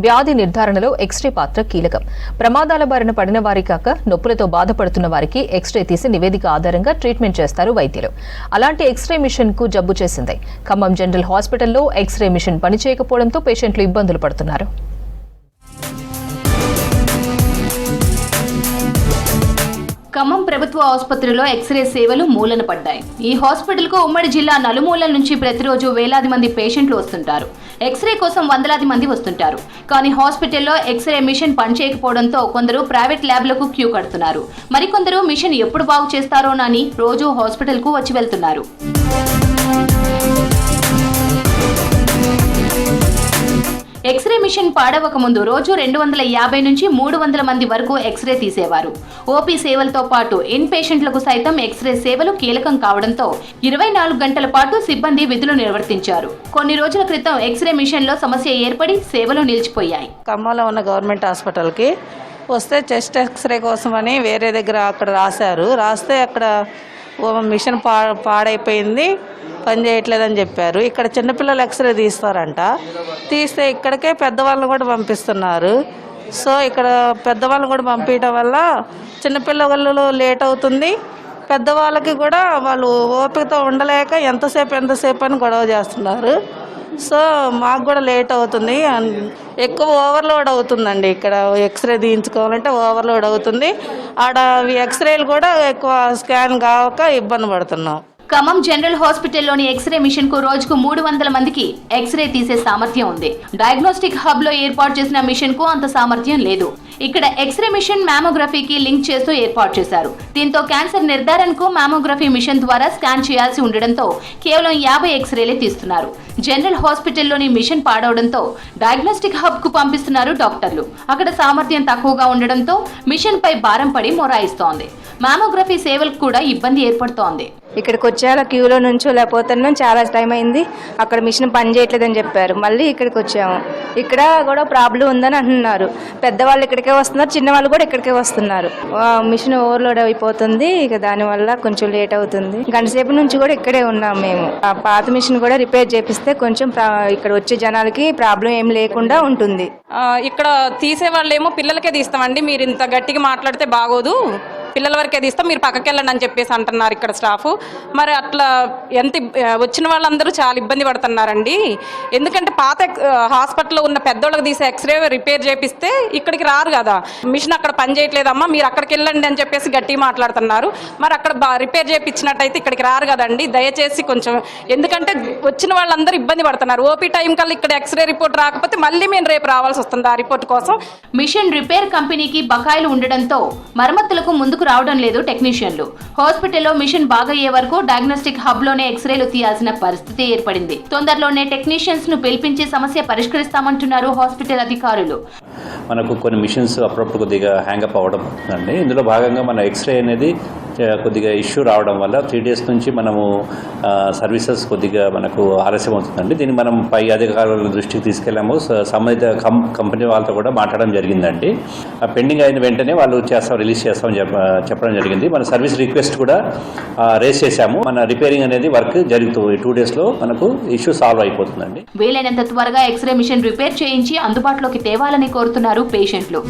వ్యాధి నిర్ధారణలో ఎక్స్రే పాత్ర కీలకం. ప్రమాదాల బారిన పడిన వారి కాక నొప్పులతో బాధపడుతున్న వారికి ఎక్స్రే తీసి నివేదిక ఆధారంగా ట్రీట్మెంట్ చేస్తారు వైద్యులు. అలాంటి ఎక్స్రే మిషన్ కు జబ్బు చేసింది. ఖమ్మం జనరల్ హాస్పిటల్లో ఎక్స్రే మిషన్ పనిచేయకపోవడంతో పేషెంట్లు ఇబ్బందులు పడుతున్నారు. ఖమ్మం ప్రభుత్వ ఆసుపత్రిలో ఎక్స్రే సేవలు మూలన పడ్డాయి. ఈ హాస్పిటల్కు ఉమ్మడి జిల్లా నలుమూలల నుంచి ప్రతిరోజు వేలాది మంది పేషెంట్లు వస్తుంటారు. ఎక్స్రే కోసం వందలాది మంది వస్తుంటారు. కానీ హాస్పిటల్లో ఎక్స్రే మిషన్ పనిచేయకపోవడంతో కొందరు ప్రైవేట్ ల్యాబ్లకు క్యూ కడుతున్నారు. మరికొందరు మిషన్ ఎప్పుడు బాగు చేస్తారోనని రోజు హాస్పిటల్కు వచ్చి వెళ్తున్నారు. ఎక్స్రే మిషన్ పాడవక ముందు రోజు 250 నుంచి 300 మంది వరకు ఎక్స్రే తీసేవారు. ఓపీ సేవలతో పాటు ఇన్ పేషెంట్లకు సైతం ఎక్స్రే సేవలు కీలకం కావడంతో 24 గంటల పాటు సిబ్బంది విధులు నిర్వర్తించారు. కొన్ని రోజుల క్రితం ఎక్స్రే మిషన్ లో సమస్య ఏర్పడి సేవలు నిలిచిపోయాయి. ఖమ్మంలో ఉన్న గవర్నమెంట్ హాస్పిటల్కి వస్తే చెస్ట్ ఎక్స్రే కోసమని వేరే దగ్గర అక్కడ రాస్తే అక్కడ మిషన్ పాడైపోయింది, పని చేయట్లేదని చెప్పారు. ఇక్కడ చిన్నపిల్లలు ఎక్స్రే తీస్తారంట. తీస్తే ఇక్కడికే పెద్దవాళ్ళని కూడా పంపిస్తున్నారు. సో ఇక్కడ పెద్దవాళ్ళని కూడా పంపించడం వల్ల చిన్నపిల్లలు లేట్ అవుతుంది. పెద్దవాళ్ళకి కూడా వాళ్ళు ఓపికతో ఉండలేక ఎంతసేపు అని గొడవ చేస్తున్నారు. సో మాకు కూడా లేట్ అవుతుంది, ఎక్కువ ఓవర్లోడ్ అవుతుందండి. ఇక్కడ ఎక్స్రే తీయించుకోవాలంటే ఓవర్లోడ్ అవుతుంది. ఆడ ఎక్స్రేలు కూడా ఎక్కువ స్కాన్ కావక ఇబ్బంది పడుతున్నాం. ఖమ్మం జనరల్ హాస్పిటల్లోని ఎక్స్రే మిషన్ కు రోజుకు 300 మందికి ఎక్స్రే తీసే సామర్థ్యం ఉంది. డయాగ్నోస్టిక్ హబ్ లో ఏర్పాటు చేసిన మిషన్ కు అంత సామర్థ్యం లేదు. ఇక్కడ ఎక్స్రే మిషన్ మ్యామోగ్రఫీకి లింక్ చేస్తూ ఏర్పాటు చేశారు. దీంతో క్యాన్సర్ నిర్ధారణకు మ్యామోగ్రఫీ మిషన్ ద్వారా స్కాన్ చేయాల్సి ఉండడంతో కేవలం 50 ఎక్స్రేలే తీస్తున్నారు. జనరల్ హాస్పిటల్లోని మిషన్ పాడవడంతో డయాగ్నోస్టిక్ హబ్ కు పంపిస్తున్నారు డాక్టర్లు. అక్కడ సామర్థ్యం తక్కువగా ఉండడంతో మిషన్ పై భారం పడి మొరాయిస్తోంది. మ్యామోగ్రఫీ సేవలకు కూడా ఇబ్బంది ఏర్పడుతోంది. ఇక్కడికి వచ్చాక క్యూలో నుంచో లేకపోతే చాలా టైం అయింది. అక్కడ మిషన్ పని చేయట్లేదని చెప్పారు. మళ్ళీ ఇక్కడికి వచ్చాము. ఇక్కడ కూడా ప్రాబ్లం ఉందని అంటున్నారు. పెద్దవాళ్ళు ఇక్కడికే వస్తున్నారు, చిన్నవాళ్ళు కూడా ఇక్కడికే వస్తున్నారు. మిషన్ ఓవర్లోడ్ అయిపోతుంది. ఇక దానివల్ల కొంచెం లేట్ అవుతుంది. గంట సేపు నుంచి కూడా ఇక్కడే ఉన్నాం మేము. ఆ పాత మిషన్ కూడా రిపేర్ చేపిస్తే కొంచెం ఇక్కడ వచ్చే జనాలకి ప్రాబ్లం ఏం లేకుండా ఉంటుంది. ఇక్కడ తీసే వాళ్ళేమో పిల్లలకే తీస్తామండి, మీరు ఇంత గట్టిగా మాట్లాడితే బాగోదు, పిల్లల వరకే తీస్తాం, మీరు పక్కకి వెళ్ళండి అని చెప్పేసి అంటున్నారు ఇక్కడ స్టాఫ్. మరి అట్లా వచ్చిన వాళ్ళందరూ చాలా ఇబ్బంది పడుతున్నారండి. ఎందుకంటే పాత హాస్పిటల్లో ఉన్న పెద్దోళ్ళకి తీసే ఎక్స్రే రిపేర్ చేపిస్తే ఇక్కడికి రారు కదా. మిషన్ అక్కడ పని చేయట్లేదమ్మా, మీరు అక్కడికి వెళ్ళండి అని చెప్పేసి గట్టిగా మాట్లాడుతున్నారు. మరి అక్కడ రిపేర్ చేయించినట్టయితే ఇక్కడికి రారు కదండి. దయచేసి కొంచెం, ఎందుకంటే వచ్చిన వాళ్ళందరూ ఇబ్బంది పడుతున్నారు. ఓపీ టైం కల్లా ఇక్కడ ఎక్స్రే రిపోర్ట్ రాకపోతే మళ్ళీ మేము రేపు రావాల్సి వస్తుంది ఆ రిపోర్ట్ కోసం. మిషన్ రిపేర్ కంపెనీకి బకాయిలు ఉండడంతో మరమ్మతులకు ముందుకు రావడం లేదు టెక్నీషియన్లు. హాస్పిటల్లో మిషన్ బాగయ్యే వరకు డయాగ్నోస్టిక్ హబ్ లోనే ఎక్స్రేలు తీయాల్సిన పరిస్థితి ఏర్పడింది. తొందరలోనే టెక్నీషియన్స్ ను పిలిపించి సమస్య పరిష్కరిస్తామంటున్నారు హాస్పిటల్ అధికారులు. మనకు కొన్ని మిషన్స్ అప్పుడప్పుడు కొద్దిగా హ్యాంగప్ అవ్వడం అండి. ఇందులో భాగంగా మన ఎక్స్రే అనేది కొద్దిగా ఇష్యూ రావడం వల్ల 3 days నుంచి మనము సర్వీసెస్ కొద్దిగా మనకు ఆలస్యం అవుతుందండి. దీన్ని మనం పై అధికారుల దృష్టికి తీసుకెళ్ళాము. సంబంధిత కంపెనీ వాళ్ళతో కూడా మాట్లాడడం జరిగిందండి. పెండింగ్ అయిన వెంటనే వాళ్ళు రిలీజ్ చేస్తామని చెప్పడం జరిగింది. మన సర్వీస్ రిక్వెస్ట్ కూడా రేస్ చేశాము. మన రిపేరింగ్ అనేది వర్క్ జరుగుతుంది. 2 days లో మనకు ఇష్యూ సాల్వ్ అయిపోతుందండి. వీలైనంత త్వరగా ఎక్స్రే మిషన్ రిపేర్ చేయించి అందుబాటులోకి తేవాలని కోరుతున్నారు పేషెంట్లు.